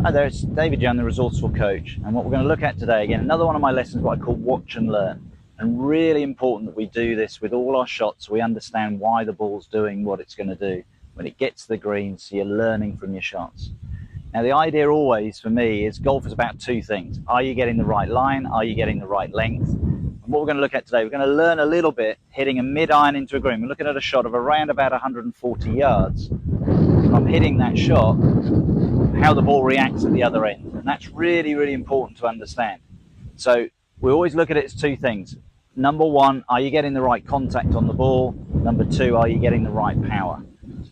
Hi there, it's David Young, the Resourceful Coach, and what we're going to look at today, again, another one of my lessons, what I call watch and learn. And really important that we do this with all our shots so we understand why the ball's doing what it's going to do when it gets to the green, so you're learning from your shots. Now the idea always for me is golf is about two things. Are you getting the right line? Are you getting the right length? And what we're going to look at today, we're going to learn a little bit hitting a mid-iron into a green. We're looking at a shot of around about 140 yards. If I'm hitting that shot, how the ball reacts at the other end, and that's really, really important to understand. So we always look at it as two things. Number one, are you getting the right contact on the ball? Number two, are you getting the right power?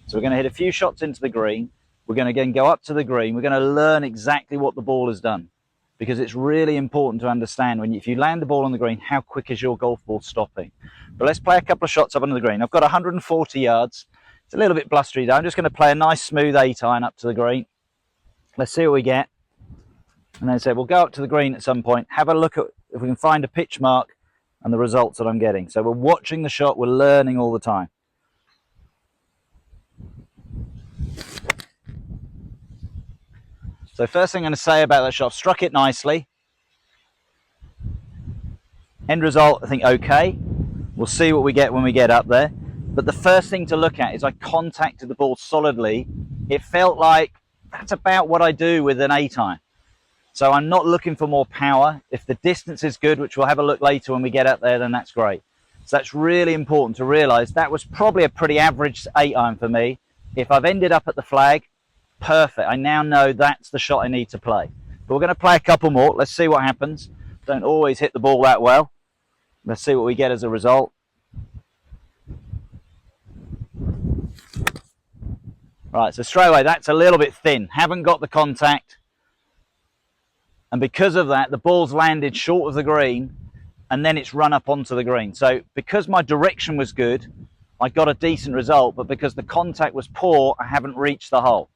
So we're going to hit a few shots into the green. We're going to again go up to the green. We're going to learn exactly what the ball has done, because it's really important to understand when if you land the ball on the green, how quick is your golf ball stopping. But let's play a couple of shots up onto the green. I've got 140 yards. It's a little bit blustery though. I'm just going to play a nice smooth 8-iron up to the green. Let's see what we get, and then say we'll go up to the green at some point, have a look at if we can find a pitch mark and the results that I'm getting. So we're watching the shot, we're learning all the time. So first thing I'm going to say about that shot, I've struck it nicely. End result, I think okay. We'll see what we get when we get up there. But the first thing to look at is I contacted the ball solidly. It felt like that's about what I do with an 8-iron. So I'm not looking for more power. If the distance is good, which we'll have a look later when we get up there, then that's great. So that's really important to realize. That was probably a pretty average 8-iron for me. If I've ended up at the flag, perfect. I now know that's the shot I need to play. But we're going to play a couple more. Let's see what happens. Don't always hit the ball that well. Let's see what we get as a result. Right, so straight away, that's a little bit thin. Haven't got the contact. And because of that, the ball's landed short of the green, and then it's run up onto the green. So because my direction was good, I got a decent result, but because the contact was poor, I haven't reached the hole.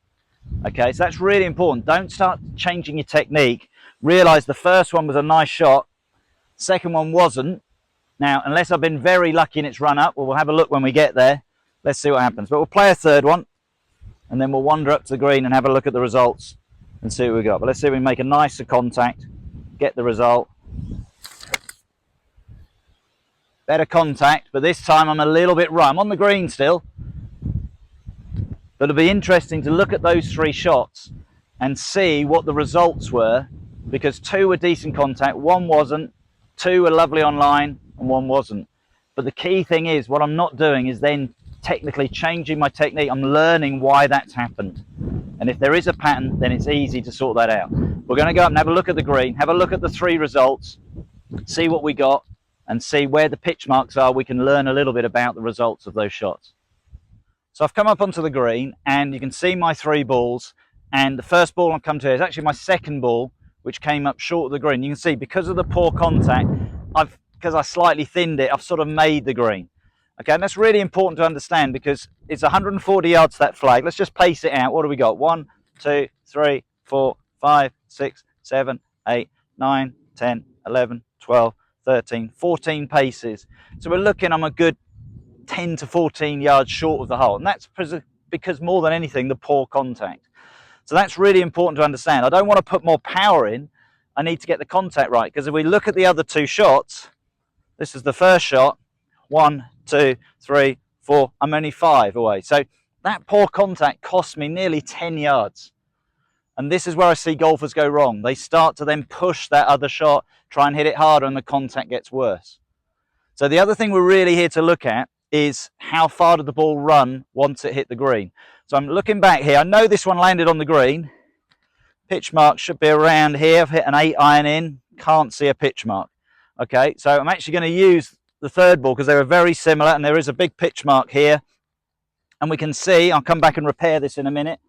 Okay, so that's really important. Don't start changing your technique. Realize the first one was a nice shot. Second one wasn't. Now, unless I've been very lucky in its run up, well, we'll have a look when we get there. Let's see what happens. But we'll play a third one, and then we'll wander up to the green and have a look at the results and see what we got. But let's see if we make a nicer contact, get the result. Better contact, but this time I'm a little bit right. I'm on the green still. But it'll be interesting to look at those three shots and see what the results were, because two were decent contact, one wasn't, two were lovely on line, and one wasn't. But the key thing is, what I'm not doing is then technically changing my technique. I'm learning why that's happened. And if there is a pattern, then it's easy to sort that out. We're going to go up and have a look at the green, have a look at the three results, see what we got, and see where the pitch marks are. We can learn a little bit about the results of those shots. So I've come up onto the green, and you can see my three balls. And the first ball I've come to is actually my second ball, which came up short of the green. You can see because of the poor contact, because I slightly thinned it, I've sort of made the green. Okay, and that's really important to understand because it's 140 yards to that flag. Let's just pace it out. What do we got? 1, 2, 3, 4, 5, 6, 7, 8, 9, 10, 11, 12, 13, 14 paces. So we're looking, I'm a good 10 to 14 yards short of the hole. And that's because more than anything, the poor contact. So that's really important to understand. I don't want to put more power in. I need to get the contact right. Because if we look at the other two shots, this is the first shot. 1, 2, 3, 4. I'm only 5 away. So that poor contact cost me nearly 10 yards. And this is where I see golfers go wrong. They start to then push that other shot, try and hit it harder, and the contact gets worse. So the other thing we're really here to look at is how far did the ball run once it hit the green. So I'm looking back here. I know this one landed on the green. Pitch mark should be around here. I've hit an 8-iron in. Can't see a pitch mark. Okay, so I'm actually going to use the third ball because they were very similar, and there is a big pitch mark here. And we can see, I'll come back and repair this in a minute,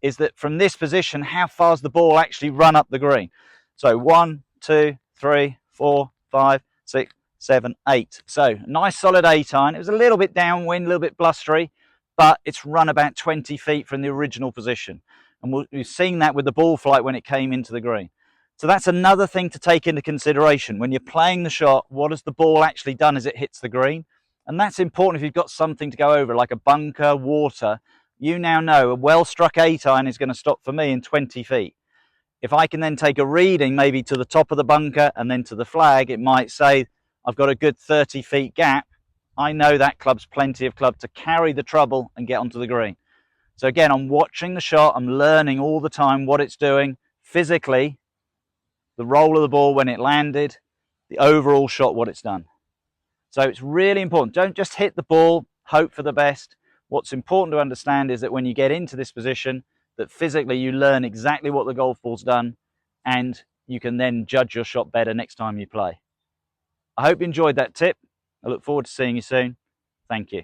is that from this position, how far's the ball actually run up the green. So 1, 2, 3, 4, 5, 6, 7, 8. So nice solid 8-iron. It was a little bit downwind, a little bit blustery, but it's run about 20 feet from the original position. And we've seen that with the ball flight when it came into the green. So that's another thing to take into consideration. When you're playing the shot, what has the ball actually done as it hits the green? And that's important if you've got something to go over, like a bunker, water. You now know a well-struck 8-iron is going to stop for me in 20 feet. If I can then take a reading maybe to the top of the bunker and then to the flag, it might say I've got a good 30 feet gap. I know that club's plenty of club to carry the trouble and get onto the green. So again, I'm watching the shot, I'm learning all the time what it's doing physically, the roll of the ball when it landed, the overall shot, what it's done. So it's really important. Don't just hit the ball, hope for the best. What's important to understand is that when you get into this position, that physically you learn exactly what the golf ball's done, and you can then judge your shot better next time you play. I hope you enjoyed that tip. I look forward to seeing you soon. Thank you.